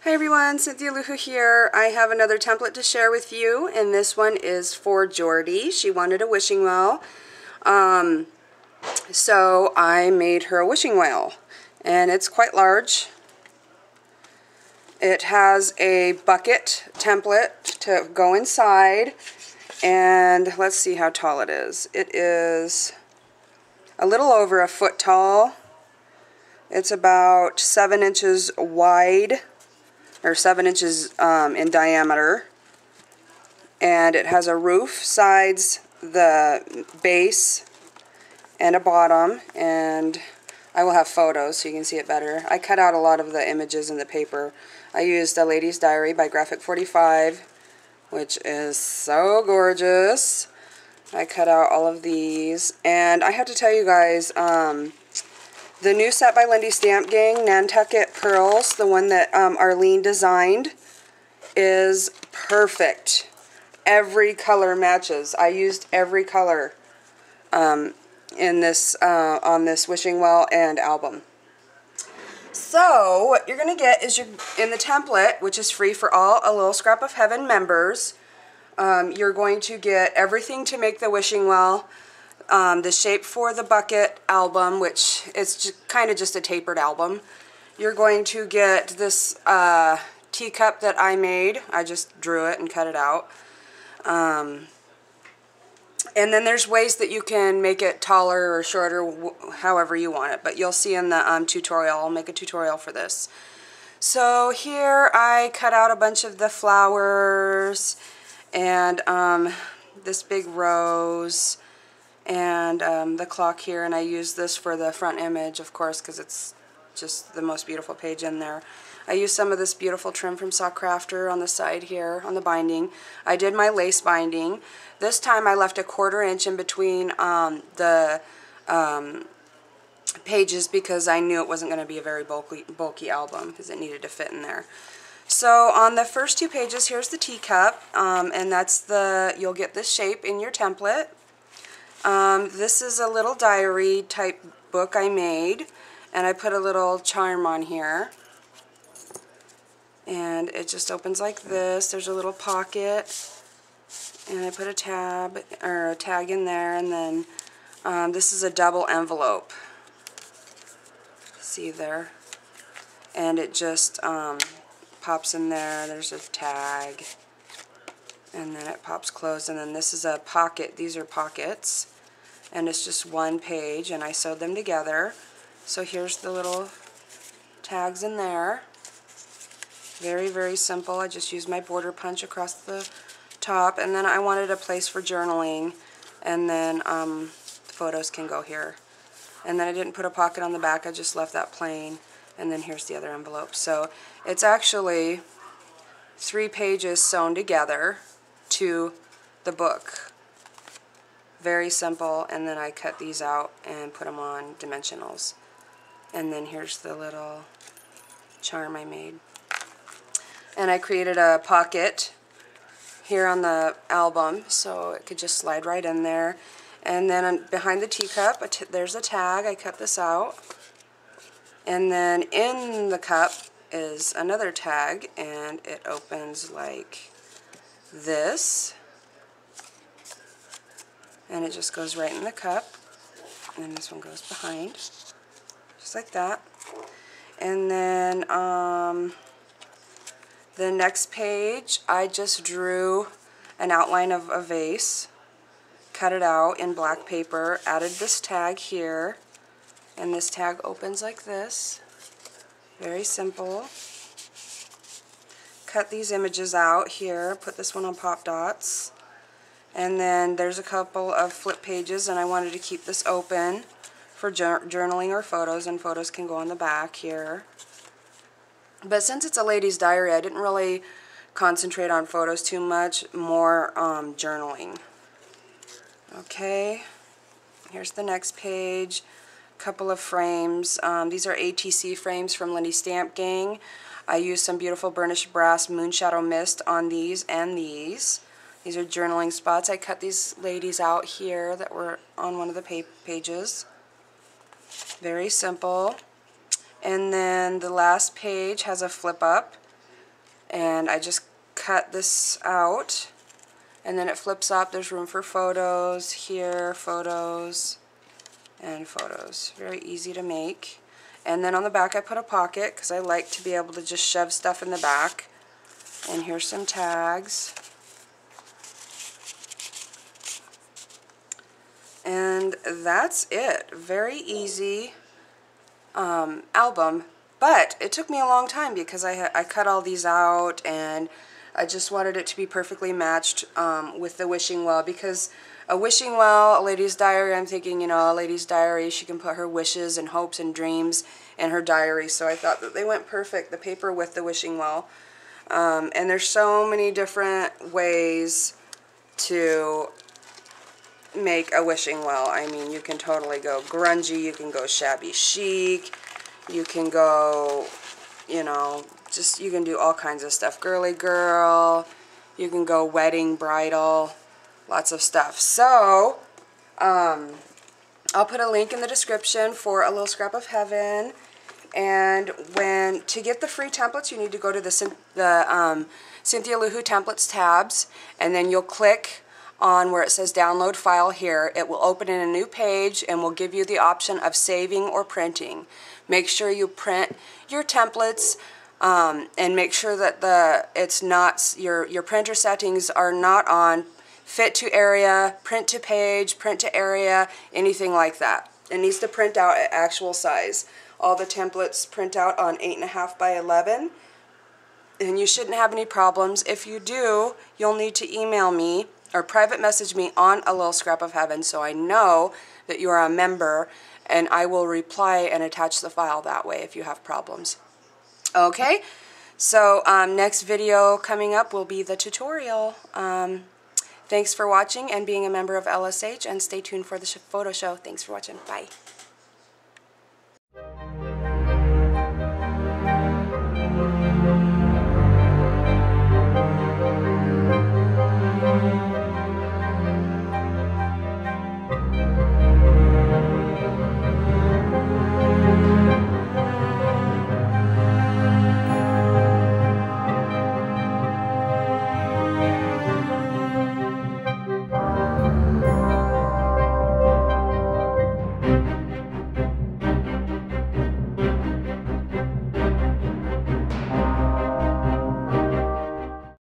Hi everyone, Cynthia Luhu here. I have another template to share with you, and this one is for Jordy. She wanted a wishing well, so I made her a wishing well, and it's quite large. It has a bucket template to go inside, and let's see how tall it is. It is a little over a foot tall. It's about 7 inches wide, or 7 inches in diameter, and it has a roof, sides, the base, and a bottom, and I will have photos so you can see it better. I cut out a lot of the images in the paper. I used A Lady's Diary by Graphic 45, which is so gorgeous. I cut out all of these, and I have to tell you guys, the new set by Lindy Stamp Gang, Nantucket Pearls, the one that Arlene designed, is perfect. Every color matches. I used every color in this on this wishing well and album. So what you're going to get is in the template, which is free for all A Little Scrap of Heaven members, you're going to get everything to make the wishing well. The shape for the bucket album, which is kind of just a tapered album. You're going to get this teacup that I made. I just drew it and cut it out. And then there's ways that you can make it taller or shorter, however you want it. But you'll see in the tutorial. I'll make a tutorial for this. So here I cut out a bunch of the flowers and this big rose. And the clock here, and I use this for the front image, of course, because it's just the most beautiful page in there. I used some of this beautiful trim from Sock Crafter on the side here, on the binding. I did my lace binding. This time I left a 1/4 inch in between the pages because I knew it wasn't going to be a very bulky album because it needed to fit in there. So on the first 2 pages, here's the teacup, and that's you'll get this shape in your template. This is a little diary type book I made, and I put a little charm on here, and it just opens like this. There's a little pocket, and I put a tag in there, and then this is a double envelope. See there? And it just pops in there. There's a tag, and then it pops closed, and then this is a pocket. These are pockets, and it's just 1 page, and I sewed them together. So here's the little tags in there. Very, very simple. I just used my border punch across the top, and then I wanted a place for journaling, and then photos can go here. And then I didn't put a pocket on the back. I just left that plain, and then here's the other envelope. So it's actually 3 pages sewn together to the book. Very simple, and then I cut these out and put them on dimensionals. And then here's the little charm I made. And I created a pocket here on the album so it could just slide right in there. And then behind the teacup, there's a tag. I cut this out. And then in the cup is another tag, and it opens like this, and it just goes right in the cup, and then this one goes behind, just like that. And then the next page, I just drew an outline of a vase, cut it out in black paper, added this tag here, and this tag opens like this. Very simple. Cut these images out here, put this one on Pop Dots, and then there's a couple of flip pages, and I wanted to keep this open for journaling or photos, and photos can go on the back here. But since it's a lady's diary, I didn't really concentrate on photos too much, more journaling. Okay, here's the next page. Couple of frames. These are ATC frames from Lindy Stamp Gang. I used some beautiful burnished brass Moonshadow Mist on these and these. These are journaling spots. I cut these ladies out here that were on one of the pages. Very simple. And then the last page has a flip up, And I just cut this out, and then it flips up. There's room for photos here, photos, and photos. Very easy to make. And then on the back I put a pocket because I like to be able to just shove stuff in the back. And here's some tags. And that's it. Very easy album. But it took me a long time because I cut all these out, and I just wanted it to be perfectly matched with the wishing well, because a wishing well, a lady's diary, I'm thinking, you know, a lady's diary, she can put her wishes and hopes and dreams in her diary. So I thought that they went perfect, the paper with the wishing well. And there's so many different ways to make a wishing well. I mean, you can totally go grungy, you can go shabby chic, you can go, you know, just, you can do all kinds of stuff. Girly girl, you can go wedding, bridal, lots of stuff. So, I'll put a link in the description for A Little Scrap of Heaven. And to get the free templates, you need to go to the Cynthia Lou Who Templates tabs, and then you'll click on where it says download file here. It will open in a new page and will give you the option of saving or printing. Make sure you print your templates, and make sure that it's not, your printer settings are not on fit to area, print to page, print to area, anything like that. It needs to print out at actual size. All the templates print out on 8.5 by 11, and you shouldn't have any problems. If you do, you'll need to email me or private message me on A Little Scrap of Heaven so I know that you are a member, and I will reply and attach the file that way if you have problems. Okay, so next video coming up will be the tutorial. Thanks for watching and being a member of LSH, and stay tuned for the photo show. Thanks for watching. Bye.